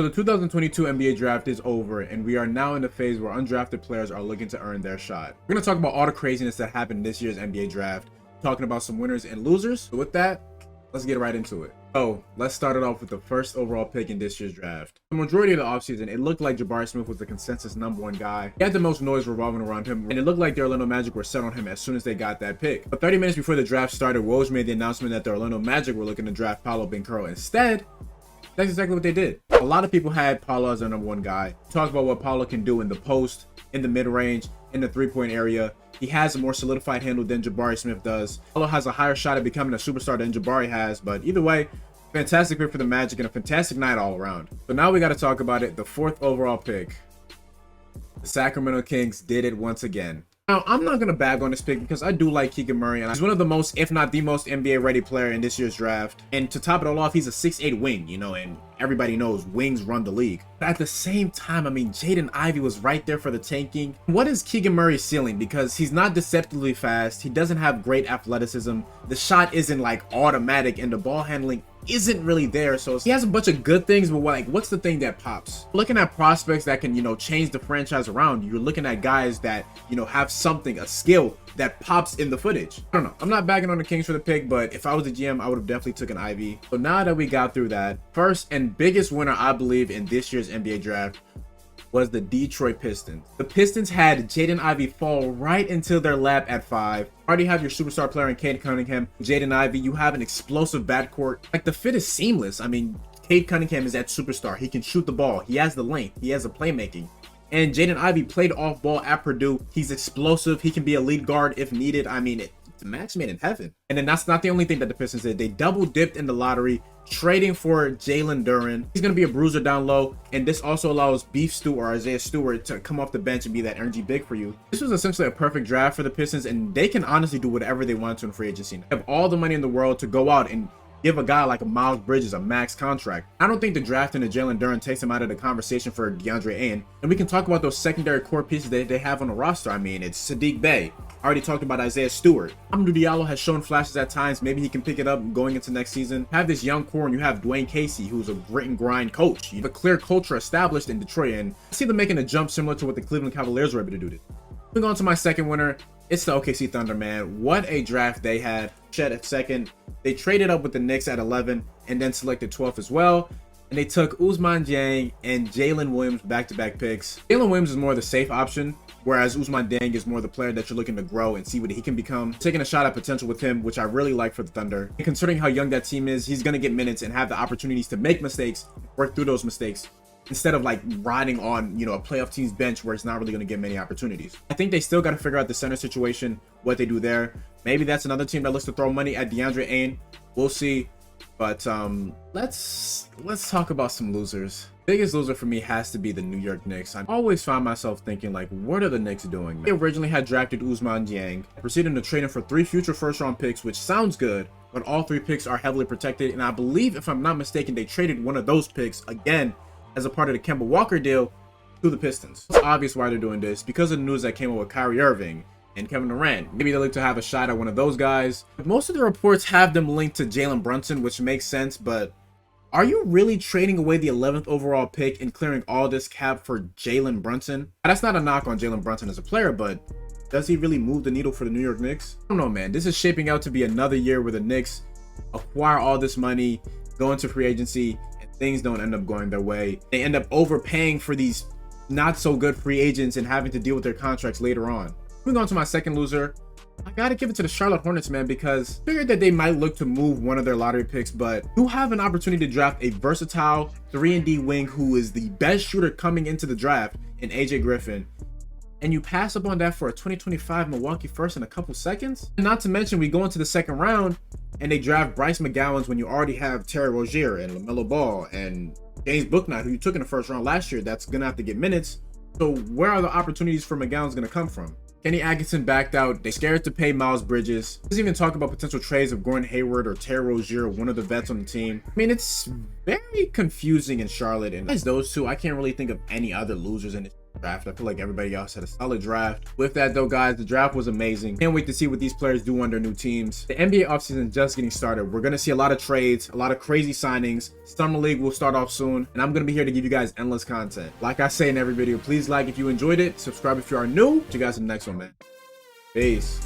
So the 2022 NBA draft is over, and we are now in the phase where undrafted players are looking to earn their shot. We're going to talk about all the craziness that happened this year's NBA draft, talking about some winners and losers. So with that, let's get right into it. So let's start it off with the first overall pick in this year's draft. The majority of the offseason, it looked like Jabari Smith was the consensus #1 guy. He had the most noise revolving around him, and it looked like the Orlando Magic were set on him as soon as they got that pick. But 30 minutes before the draft started, Woj made the announcement that the Orlando Magic were looking to draft Paolo Banchero instead. That's exactly what they did. A lot of people had Paolo as their #1 guy. Talked about what Paolo can do in the post, in the mid-range, in the three-point area. He has a more solidified handle than Jabari Smith does. Paolo has a higher shot at becoming a superstar than Jabari has, but either way, fantastic pick for the Magic and a fantastic night all around. So now we got to talk about it. The 4th overall pick. The Sacramento Kings did it once again. Now, I'm not going to bag on this pick because I do like Keegan Murray, and he's one of the most, if not the most, NBA-ready player in this year's draft. And to top it all off, he's a 6'8" wing, you know, and everybody knows wings run the league. But at the same time, I mean, Jaden Ivey was right there for the tanking. What is Keegan Murray's ceiling? Because he's not deceptively fast. He doesn't have great athleticism. The shot isn't like automatic, and the ball handling isn't really there. So he has a bunch of good things, but like, what's the thing that pops? Looking at prospects that can, you know, change the franchise around, you're looking at guys that, you know, have something, a skill that pops in the footage. I don't know. I'm not bagging on the Kings for the pick, but if I was the GM, I would have definitely took an Ivy. So now that we got through that, first and biggest winner, I believe, in this year's NBA draft was the Detroit Pistons. The Pistons had Jaden Ivey fall right into their lap at 5. Already have your superstar player in Cade Cunningham, Jaden Ivey. You have an explosive backcourt. Like, the fit is seamless. I mean, Cade Cunningham is that superstar. He can shoot the ball. He has the length. He has the playmaking. And Jaden Ivey played off ball at Purdue. He's explosive. He can be a lead guard if needed. I mean, it's a match made in heaven. And then that's not the only thing that the Pistons did. They double dipped in the lottery, trading for Jalen Duren. He's going to be a bruiser down low, and this also allows Beef Stew or Isaiah Stewart to come off the bench and be that energy big for you. This was essentially a perfect draft for the Pistons, and they can honestly do whatever they want to in free agency. They have all the money in the world to go out and give a guy like a Miles Bridges a max contract. I don't think the drafting of Jalen Duren takes him out of the conversation for DeAndre Ayton. And we can talk about those secondary core pieces that they have on the roster. I mean, it's Sadiq Bey. I already talked about Isaiah Stewart. Amadou Diallo has shown flashes at times. Maybe he can pick it up going into next season. Have this young core, and you have Dwayne Casey, who's a grit and grind coach. You have a clear culture established in Detroit, and I see them making a jump similar to what the Cleveland Cavaliers were able to do. Moving on to my second winner, it's the OKC Thunder, man. What a draft they had. Chet at 2nd. They traded up with the Knicks at 11 and then selected 12th as well. And they took Ousmane Dieng and Jalen Williams back-to-back picks. Jalen Williams is more the safe option, whereas Ousmane Dieng is more the player that you're looking to grow and see what he can become. Taking a shot at potential with him, which I really like for the Thunder. And considering how young that team is, he's going to get minutes and have the opportunities to make mistakes, work through those mistakes, instead of like riding on, you know, a playoff team's bench where it's not really going to get many opportunities. I think they still got to figure out the center situation, what they do there. Maybe that's another team that looks to throw money at DeAndre Ayton. We'll see. But let's talk about some losers. Biggest loser for me has to be the New York Knicks. I always find myself thinking, like, what are the Knicks doing? They originally had drafted Ousmane Dieng, proceeding to trade him for 3 future first-round picks, which sounds good, but all 3 picks are heavily protected. And I believe, if I'm not mistaken, they traded one of those picks again as a part of the Kemba Walker deal to the Pistons. It's obvious why they're doing this, because of the news that came out with Kyrie Irving and Kevin Durant. Maybe they look to have a shot at one of those guys. But most of the reports have them linked to Jalen Brunson, which makes sense, but are you really trading away the 11th overall pick and clearing all this cap for Jalen Brunson? That's not a knock on Jalen Brunson as a player, but does he really move the needle for the New York Knicks? I don't know, man. This is shaping out to be another year where the Knicks acquire all this money, go into free agency, and things don't end up going their way. They end up overpaying for these not so good free agents and having to deal with their contracts later on. Moving on to my second loser, I gotta give it to the Charlotte Hornets, man, because I figured that they might look to move one of their lottery picks, but you have an opportunity to draft a versatile 3-and-D wing who is the best shooter coming into the draft in AJ Griffin, and you pass up on that for a 2025 Milwaukee first in a couple seconds? And not to mention, we go into the second round and they draft Bryce McGowan when you already have Terry Rozier and LaMelo Ball and James Bouknight, who you took in the first round last year, that's gonna have to get minutes. So where are the opportunities for McGowan's gonna come from? Kenny Atkinson backed out. They scared to pay Miles Bridges. Let's even talk about potential trades of Gordon Hayward or Terry Rozier, one of the vets on the team. I mean, it's very confusing in Charlotte. And besides those two, I can't really think of any other losers in it. draft. I feel like everybody else had a solid draft. With that though, guys, the draft was amazing. Can't wait to see what these players do on their new teams. The NBA offseason just getting started. We're gonna see a lot of trades, a lot of crazy signings. Summer League will start off soon, and I'm gonna be here to give you guys endless content. Like I say in every video, please like if you enjoyed it, subscribe if you are new. See you guys in the next one, man. Peace.